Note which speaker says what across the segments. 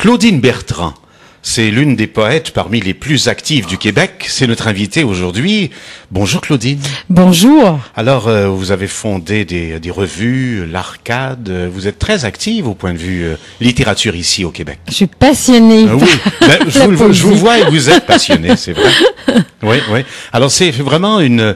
Speaker 1: Claudine Bertrand, c'est l'une des poètes parmi les plus actives du Québec. C'est notre invitée aujourd'hui. Bonjour Claudine.
Speaker 2: Bonjour.
Speaker 1: Alors, vous avez fondé des revues, l'Arcade. Vous êtes très active au point de vue littérature ici au Québec.
Speaker 2: Je suis passionnée.
Speaker 1: Oui, je vous vois et vous êtes passionnée, c'est vrai. Oui, oui. Alors, c'est vraiment une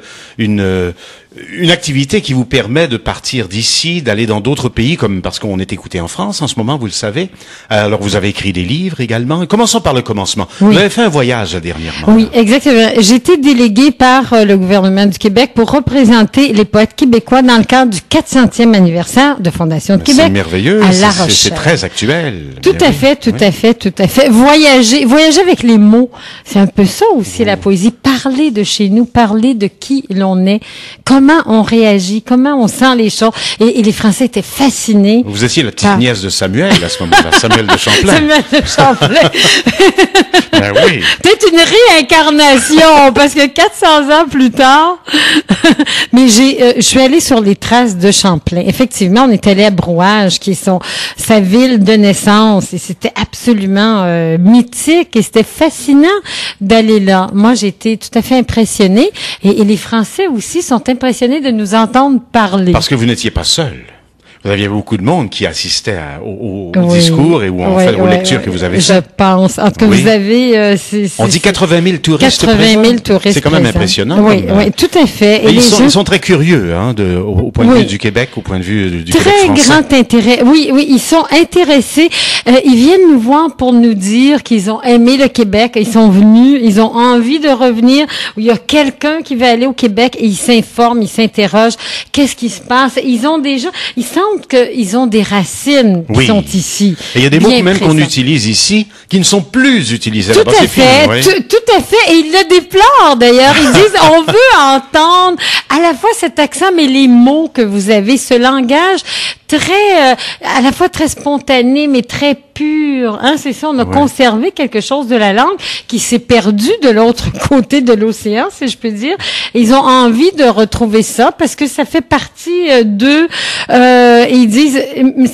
Speaker 1: activité qui vous permet de partir d'ici, d'aller dans d'autres pays, comme parce qu'on est écouté en France en ce moment, vous le savez. Alors, vous avez écrit des livres également. Commençons par le commencement.
Speaker 2: Oui.
Speaker 1: Vous avez fait un voyage dernièrement.
Speaker 2: Oui, exactement. J'ai été déléguée par le gouvernement du Québec pour représenter les poètes québécois dans le cadre du 400e anniversaire de Fondation de Québec.
Speaker 1: C'est merveilleux.
Speaker 2: À La Rochelle.
Speaker 1: C'est très actuel.
Speaker 2: Tout à fait, tout à fait. Voyager avec les mots. C'est un peu ça aussi, la poésie. Parler de chez nous, parler de qui l'on est, comment on réagit, comment on sent les choses. Et les Français étaient fascinés.
Speaker 1: Vous étiez la petite nièce de Samuel à ce moment-là, Samuel de Champlain.
Speaker 2: Samuel de Champlain.
Speaker 1: Ben oui.
Speaker 2: Peut-être une réincarnation, parce que 400 ans plus tard, mais je suis allée sur les traces de Champlain. Effectivement, on est allé à Brouage, qui est sa ville de naissance, et c'était absolument mythique, et c'était fascinant d'aller là. Moi, j'ai été tout à fait impressionnée, et les Français aussi sont impressionnés de nous entendre parler.
Speaker 1: Parce que vous n'étiez pas seul. Vous aviez beaucoup de monde qui assistait au
Speaker 2: Oui.
Speaker 1: discours et aux lectures que vous avez faites.
Speaker 2: Je pense. En tout cas,
Speaker 1: Oui.
Speaker 2: vous avez...
Speaker 1: On dit 80 000 touristes
Speaker 2: 80 000 touristes.
Speaker 1: C'est quand même
Speaker 2: présents.
Speaker 1: impressionnant.
Speaker 2: Oui, oui, tout à fait.
Speaker 1: Et
Speaker 2: les
Speaker 1: ils sont très curieux, hein, au point de
Speaker 2: Oui.
Speaker 1: vue du Québec, au point de vue du Québec
Speaker 2: Très
Speaker 1: français.
Speaker 2: grand intérêt. Oui, ils sont intéressés. Ils viennent nous voir pour nous dire qu'ils ont aimé le Québec. Ils sont venus, ils ont envie de revenir. Il y a quelqu'un qui va aller au Québec et ils s'informent, ils s'interrogent. Qu'est-ce qui se passe? Ils sentent qu'ils ont des racines qui
Speaker 1: Oui.
Speaker 2: sont ici.
Speaker 1: Et il y a des mots
Speaker 2: bien
Speaker 1: même qu'on
Speaker 2: présents.
Speaker 1: utilise ici qui ne sont plus utilisés
Speaker 2: Tout
Speaker 1: là-bas.
Speaker 2: à
Speaker 1: C'est fini,
Speaker 2: fait,
Speaker 1: oui.
Speaker 2: tout à fait. Et ils le déplorent d'ailleurs. Ils disent, on veut entendre à la fois cet accent, mais les mots que vous avez, ce langage très, à la fois très spontané, mais très pur. Hein, c'est ça, on a
Speaker 1: Ouais.
Speaker 2: conservé quelque chose de la langue qui s'est perdu de l'autre côté de l'océan, si je peux dire. Et ils ont envie de retrouver ça parce que ça fait partie d'eux. Et ils disent,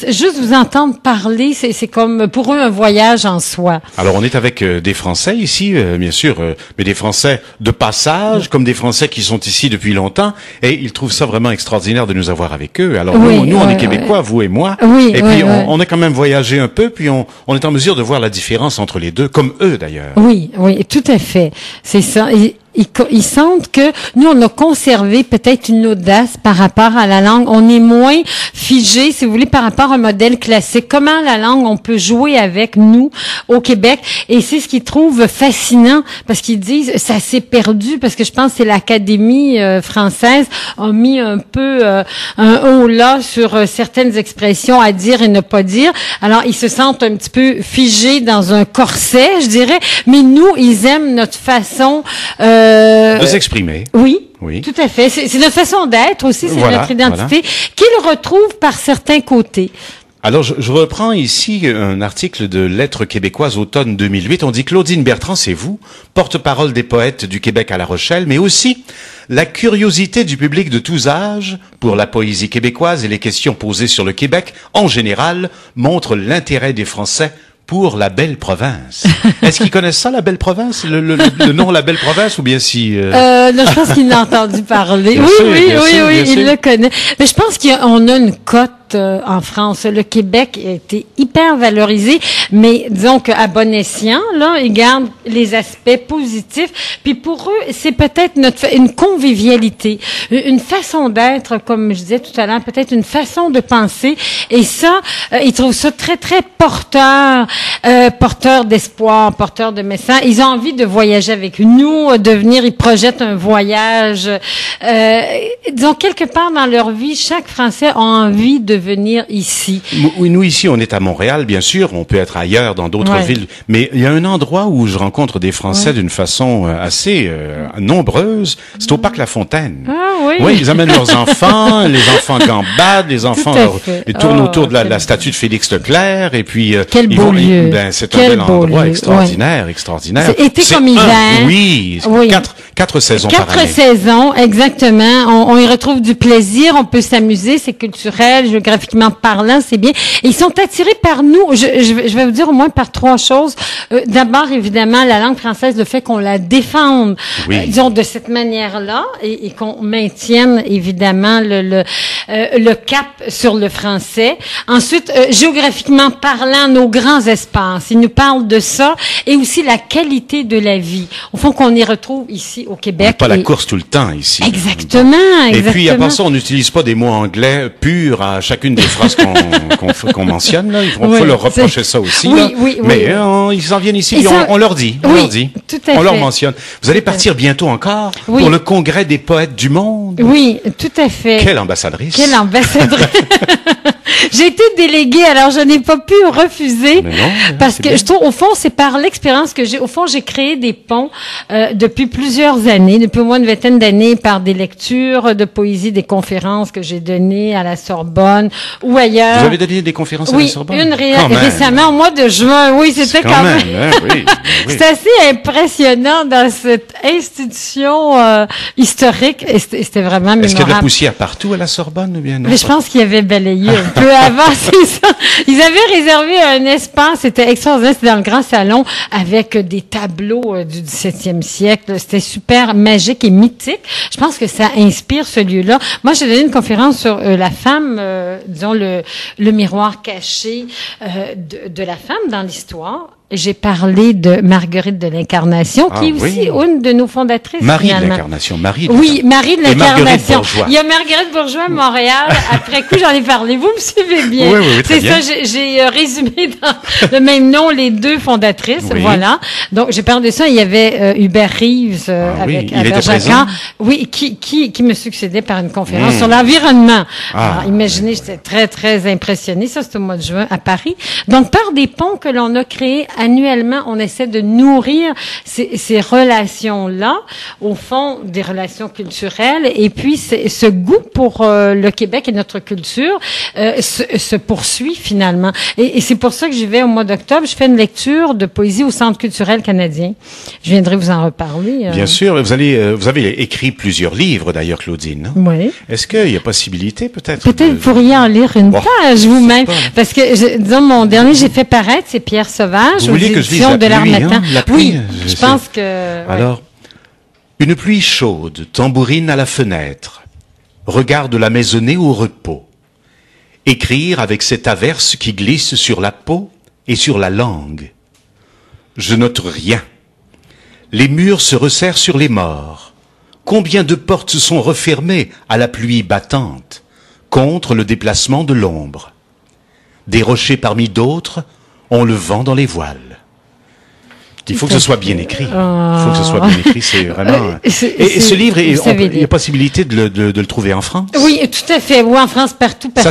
Speaker 2: juste vous entendre parler, c'est comme pour eux un voyage en soi.
Speaker 1: Alors on est avec des Français ici, bien sûr, mais des Français de passage, comme des Français qui sont ici depuis longtemps, et ils trouvent ça vraiment extraordinaire de nous avoir avec eux. Alors
Speaker 2: Oui,
Speaker 1: nous on est
Speaker 2: ouais,
Speaker 1: Québécois, vous et moi,
Speaker 2: Oui,
Speaker 1: et
Speaker 2: ouais,
Speaker 1: puis
Speaker 2: ouais.
Speaker 1: on a quand même voyagé un peu, puis on est en mesure de voir la différence entre les deux, comme eux d'ailleurs.
Speaker 2: Oui, tout à fait. C'est ça. Ils sentent que nous, on a conservé peut-être une audace par rapport à la langue. On est moins figé, si vous voulez, par rapport à un modèle classique. Comment la langue, on peut jouer avec nous au Québec. Et c'est ce qu'ils trouvent fascinant parce qu'ils disent, ça s'est perdu parce que je pense que c'est l'Académie française a mis un peu un haut là sur certaines expressions à dire et ne pas dire. Alors, ils se sentent un petit peu figés dans un corset, je dirais. Mais nous, ils aiment notre façon
Speaker 1: De s'exprimer.
Speaker 2: oui,
Speaker 1: Oui.
Speaker 2: tout à fait. C'est notre façon d'être aussi, c'est
Speaker 1: Voilà,
Speaker 2: notre identité qu'ils retrouvent par certains côtés.
Speaker 1: Alors, je reprends ici un article de Lettres québécoises automne 2008. On dit Claudine Bertrand, c'est vous, porte-parole des poètes du Québec à La Rochelle, mais aussi la curiosité du public de tous âges pour la poésie québécoise et les questions posées sur le Québec en général montrent l'intérêt des Français pour la belle province. Est-ce qu'ils connaissent ça, la belle province, le nom la belle province, ou bien si...
Speaker 2: Non, je pense qu'il en a entendu parler.
Speaker 1: Bien
Speaker 2: Oui,
Speaker 1: sûr,
Speaker 2: oui,
Speaker 1: bien
Speaker 2: oui,
Speaker 1: sûr,
Speaker 2: oui,
Speaker 1: bien
Speaker 2: il
Speaker 1: sûr.
Speaker 2: le connaît. Mais je pense qu'on a une cote en France. Le Québec a été hyper valorisé, mais disons qu'à bon escient, là, ils gardent les aspects positifs. Puis pour eux, c'est peut-être une convivialité, une façon d'être, comme je disais tout à l'heure, peut-être une façon de penser. Et ça, ils trouvent ça très, très porteur d'espoir, porteur de message. Ils ont envie de voyager avec nous, de venir, ils projettent un voyage. Disons, quelque part dans leur vie, chaque Français a envie de venir ici.
Speaker 1: Oui, nous ici, on est à Montréal, bien sûr. On peut être ailleurs, dans d'autres
Speaker 2: Ouais.
Speaker 1: villes. Mais il y a un endroit où je rencontre des Français d'une façon assez nombreuse. C'est au parc La Fontaine.
Speaker 2: Ah oui.
Speaker 1: Oui, ils amènent leurs enfants, les enfants gambadent, les enfants
Speaker 2: à fait.
Speaker 1: ils tournent
Speaker 2: Oh,
Speaker 1: autour de la
Speaker 2: quel-
Speaker 1: statue de Félix Leclerc, et puis
Speaker 2: Quel
Speaker 1: ils
Speaker 2: beau
Speaker 1: vont,
Speaker 2: lieu.
Speaker 1: ben, c'est un
Speaker 2: Quel
Speaker 1: bel
Speaker 2: beau
Speaker 1: endroit
Speaker 2: lieu.
Speaker 1: extraordinaire, extraordinaire.
Speaker 2: C'est été comme hiver.
Speaker 1: Oui,
Speaker 2: Oui.
Speaker 1: 4 saisons par année.
Speaker 2: 4 saisons, exactement. On y retrouve du plaisir, on peut s'amuser, c'est culturel, géographiquement parlant, c'est bien. Et ils sont attirés par nous. Je vais vous dire au moins par 3 choses. D'abord, évidemment, la langue française, le fait qu'on la défende, disons, de cette manière-là, et qu'on maintienne, évidemment, le cap sur le français. Ensuite, géographiquement parlant, nos grands espaces. Ils nous parlent de ça, et aussi la qualité de la vie. Au fond, qu'on y retrouve ici au Québec.
Speaker 1: On n'a pas la course tout le temps ici.
Speaker 2: Exactement.
Speaker 1: Et puis, à part ça, on n'utilise pas des mots anglais purs à chacune des phrases qu'on mentionne. Là. Il faut leur reprocher ça aussi. Mais ils en viennent ici, et on leur dit.
Speaker 2: Tout à fait.
Speaker 1: On leur mentionne. Vous allez partir bientôt encore pour le Congrès des poètes du monde.
Speaker 2: Oui, tout à fait.
Speaker 1: Quelle ambassadrice.
Speaker 2: Quelle ambassadrice. J'ai été déléguée, alors je n'ai pas pu refuser parce que je trouve, au fond, c'est par l'expérience que j'ai. Au fond, j'ai créé des ponts depuis plusieurs années, depuis au moins une vingtaine d'années, par des lectures de poésie, des conférences que j'ai données à la Sorbonne ou ailleurs.
Speaker 1: Vous avez donné des conférences à la Sorbonne?
Speaker 2: Oui, une récemment au mois de juin. Oui, c'était quand même. C'est assez impressionnant dans cette institution historique. C'était vraiment mémorable.
Speaker 1: Est-ce qu'il y a de la poussière partout à la Sorbonne ou bien non?
Speaker 2: Mais je pense qu'il y avait balayé un peu avant, c'est ça. Ils avaient réservé un espace, c'était extraordinaire, c'était dans le grand salon avec des tableaux du 17e siècle. C'était super magique et mythique. Je pense que ça inspire ce lieu-là. Moi, j'ai donné une conférence sur la femme, disons le miroir caché de la femme dans l'histoire. J'ai parlé de Marguerite de l'Incarnation, qui est aussi une de nos fondatrices.
Speaker 1: Marie de l'Incarnation.
Speaker 2: Marie de l'Incarnation. Il y a Marguerite Bourgeois à Montréal. Après coup, j'en ai parlé. Vous me suivez bien.
Speaker 1: Oui,
Speaker 2: c'est ça, j'ai résumé dans le même nom les 2 fondatrices. Voilà. Donc, j'ai parlé de ça. Il y avait Hubert Reeves avec Albert Jacquard. Oui, qui me succédait par une conférence sur l'environnement. Alors, imaginez, j'étais très, très impressionnée. Ça, c'était au mois de juin à Paris. Donc, par des ponts que l'on a créés annuellement, on essaie de nourrir ces relations-là, au fond, des relations culturelles, et puis ce goût pour le Québec et notre culture se poursuit finalement. Et c'est pour ça que j'y vais au mois d'octobre. Je fais une lecture de poésie au Centre culturel canadien. Je viendrai vous en reparler.
Speaker 1: Bien sûr. Vous avez écrit plusieurs livres, d'ailleurs, Claudine.
Speaker 2: Oui.
Speaker 1: Est-ce qu'il y a possibilité, peut-être?
Speaker 2: Peut-être vous pourriez en lire une page vous-même. Parce que, disons, mon dernier, j'ai fait paraître, c'est Pierre Sauvage.
Speaker 1: Vous voulez que je lise la pluie, la pluie?
Speaker 2: Oui, je pense que...
Speaker 1: Alors, une pluie chaude tambourine à la fenêtre, regarde la maisonnée au repos. Écrire avec cette averse qui glisse sur la peau et sur la langue. Je note rien. Les murs se resserrent sur les morts. Combien de portes sont refermées à la pluie battante, contre le déplacement de l'ombre. Des rochers parmi d'autres ont le vent dans les voiles. Il faut que ce soit bien écrit. Il faut que ce soit bien écrit, c'est vraiment... Et ce livre, il y a possibilité de le trouver en France?
Speaker 2: Oui, tout à fait. Oui, en France, partout à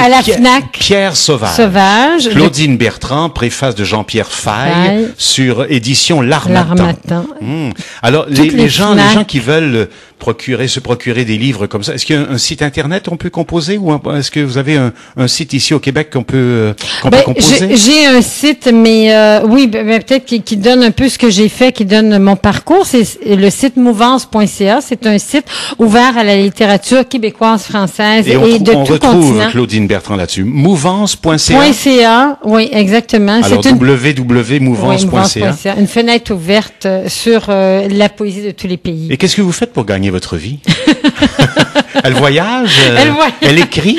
Speaker 2: la FNAC.
Speaker 1: Pierre Sauvage. Claudine Bertrand, préface de Jean-Pierre Faille, sur édition L'Harmattan. Alors, les gens qui veulent se procurer des livres comme ça, est-ce qu'il y a un site Internet on peut composer, ou est-ce que vous avez un site ici au Québec qu'on peut composer?
Speaker 2: J'ai un site, mais peut-être qui donne un peu ce que j'ai fait, qui donne mon parcours. C'est le site mouvance.ca. C'est un site ouvert à la littérature québécoise, française et de tout continent.
Speaker 1: On retrouve Claudine Bertrand là-dessus. Mouvance.ca.
Speaker 2: .ca, oui, exactement.
Speaker 1: Alors www.mouvance.ca.
Speaker 2: Une fenêtre ouverte sur la poésie de tous les pays.
Speaker 1: Et qu'est-ce que vous faites pour gagner votre vie? Elle voyage, elle écrit.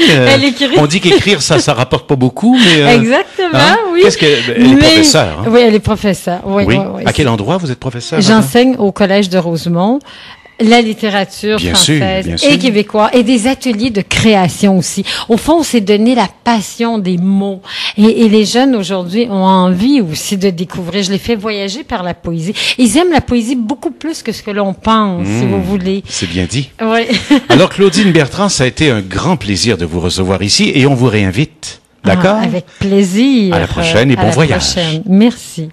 Speaker 1: On dit qu'écrire, ça rapporte pas beaucoup, mais...
Speaker 2: Exactement, oui.
Speaker 1: Elle est professeure.
Speaker 2: Oui, elle est professeure. Oui.
Speaker 1: À quel endroit vous êtes professeure?
Speaker 2: J'enseigne au Collège de Rosemont la littérature française et québécoise, et des ateliers de création aussi. Au fond, c'est donner la passion des mots. Et les jeunes aujourd'hui ont envie aussi de découvrir. Je les fais voyager par la poésie. Ils aiment la poésie beaucoup plus que ce que l'on pense, si vous voulez.
Speaker 1: C'est bien dit.
Speaker 2: Oui.
Speaker 1: Alors, Claudine Bertrand, ça a été un grand plaisir de vous recevoir ici, et on vous réinvite. D'accord?
Speaker 2: Avec plaisir.
Speaker 1: À la prochaine et bon voyage.
Speaker 2: Merci.